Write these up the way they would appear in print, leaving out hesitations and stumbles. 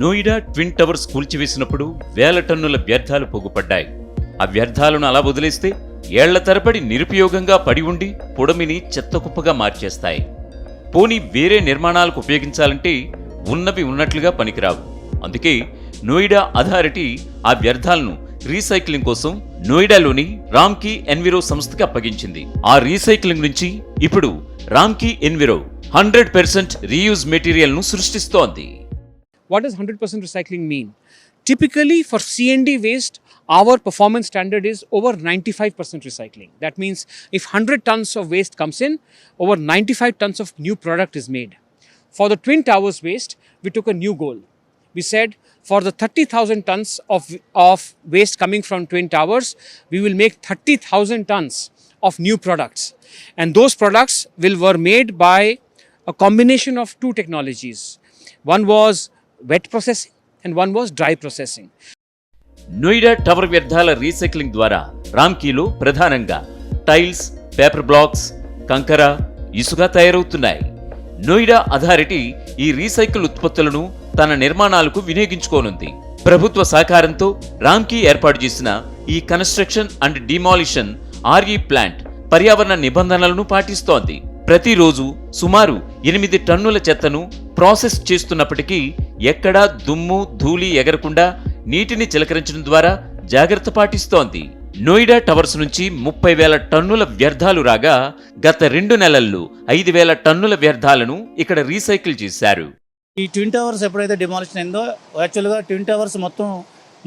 Noida twin towers కూల్చివేసినప్పుడు వేల టన్నుల వ్యర్థాలు పోగుపడ్డాయి. ఆ వ్యర్థాలను అలా వదిలేస్తే ఏళ్ల తరబడి నిరుపయోగంగా పడి ఉండి పొడమిని చెత్తకుప్పగా మార్చేస్తాయి. పోనీ వేరే నిర్మాణాలకు ఉపయోగించాలంటే ఉన్నవి ఉన్నట్లుగా పనికిరావు. అందుకే నోయిడా అథారిటీ ఆ వ్యర్థాలను రీసైక్లింగ్ కోసం నోయిడాలోని రామ్కీ ఎన్విరో సంస్థకి అప్పగించింది. ఆ రీసైక్లింగ్ నుంచి ఇప్పుడు రామ్కీ ఎన్విరో 100% రీయూజ్ మెటీరియల్ ను సృష్టిస్తోంది. What does 100% recycling mean? Typically for C&D waste, our performance standard is over 95% recycling. That means if 100 tons of waste comes in, over 95 tons of new product is made. For the Twin Towers waste, we took a new goal. We said for the 30,000 tons of waste coming from Twin Towers, we will make 30,000 tons of new products. And those products were made by a combination of two technologies. One was wet processing and one was dry processing. Noida tower వ్యర్థాల recycling ద్వారా రామ్కీలో ప్రధానంగా tiles, paper blocks, కంకర, ఇసుక తయారవుతున్నాయి. Noida authority ఈ recycle ఉత్పత్తులను తన నిర్మాణాలకు వినియోగించుకోనుంది. ప్రభుత్వ సహకారంతో రామ్కీ ఏర్పాటు చేసిన ఈ construction and demolition RE plant పర్యావరణ నిబంధనలను పాటిస్తోంది. ప్రతిరోజు సుమారు 8 టన్నుల చెత్తను ప్రాసెస్ చేస్తున్నప్పటికీ ఎక్కడా దుమ్ము, ధూళి ఎగరకుండా నీటిని చిలకరించడం ద్వారా జాగ్రత్త పాటిస్తోంది. నోయిడా టవర్స్ నుంచి 30,000 టన్నుల వ్యర్థాలు రాగా గత 2 నెలల్లో 5,000 టన్నుల వ్యర్థాలను ఇక్కడ రీసైకిల్ చేశారు. ఈ ట్విన్ టవర్స్ ఎప్పుడైతే డిమాలిషన్ అయిందో, యాక్చువల్గా ట్విన్ టవర్స్ మొత్తం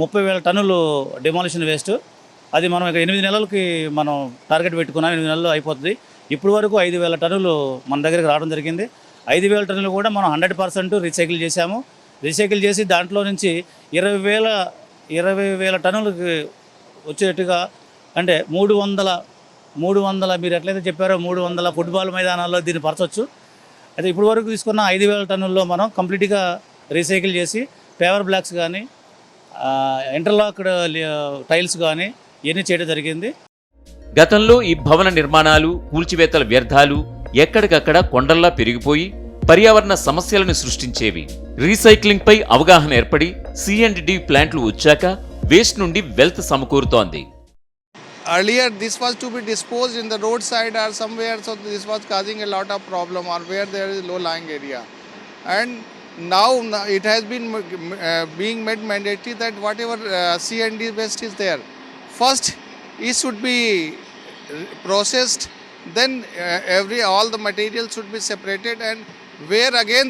30,000 టన్నులు డిమాలిషన్ వేస్ట్. అది మనం ఇక 8 నెలలకి మనం టార్గెట్ పెట్టుకున్నాం. 8 నెలలు అయిపోతుంది. ఇప్పుడు వరకు 5,000 టన్నులు మన దగ్గరికి రావడం జరిగింది. 5,000 టన్నులు కూడా మనం 100% రీసైకిల్ చేశాము. రీసైకిల్ చేసి దాంట్లో నుంచి 20,000 టన్నులకి వచ్చేట్టుగా, అంటే 300 మీరు ఎట్లయితే చెప్పారో 300 ఫుట్బాల్ మైదానాల్లో దీన్ని పరచవచ్చు. అయితే ఇప్పుడు వరకు తీసుకున్న 5,000 టన్నుల్లో మనం కంప్లీట్గా రీసైకిల్ చేసి పేపర్ బ్లాక్స్ కానీ, ఇంటర్లాక్డ్ టైల్స్ కానీ ఇవన్నీ చేయడం జరిగింది. గతంలో ఈ భవన నిర్మాణాలు, కూల్చివేతల వ్యర్థాలు ఎక్కడికక్కడ కొండల్లా పెరిగిపోయి పర్యావరణ సమస్యలను సృష్టించేవి. రీసైక్లింగ్ పై అవగాహన ఏర్పడి C&D ప్లాంట్లు వచ్చాక వేస్ట్ నుండి wealth సమకూరుతోంది. Earlier this was to be disposed in the roadside or somewhere, so this was causing a lot of problem or where there is low lying area. And now it has been being made mandatory that whatever C&D waste is there, first it should be processed, then all the material should be separated, and where again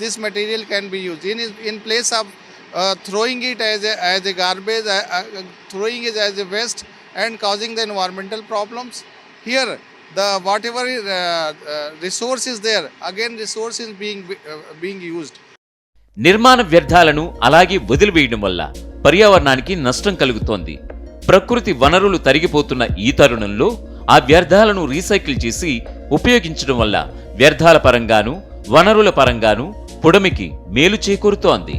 this material can be used in place of throwing it as a garbage, throwing it as a waste and causing the environmental problems. Here the whatever resource is there, again resource is being used. నిర్మాణ వ్యర్థాలను అలాగే వదిలివేయడం వల్ల పర్యావరణానికి నష్టం కలుగుతోంది. ప్రకృతి వనరులు తరిగిపోతున్న ఈ తరుణంలో ఆ వ్యర్థాలను రీసైకిల్ చేసి ఉపయోగించడం వల్ల వ్యర్థాల పరంగాను, వనరుల పరంగాను పొడమికి మేలు చేకూరుతోంది.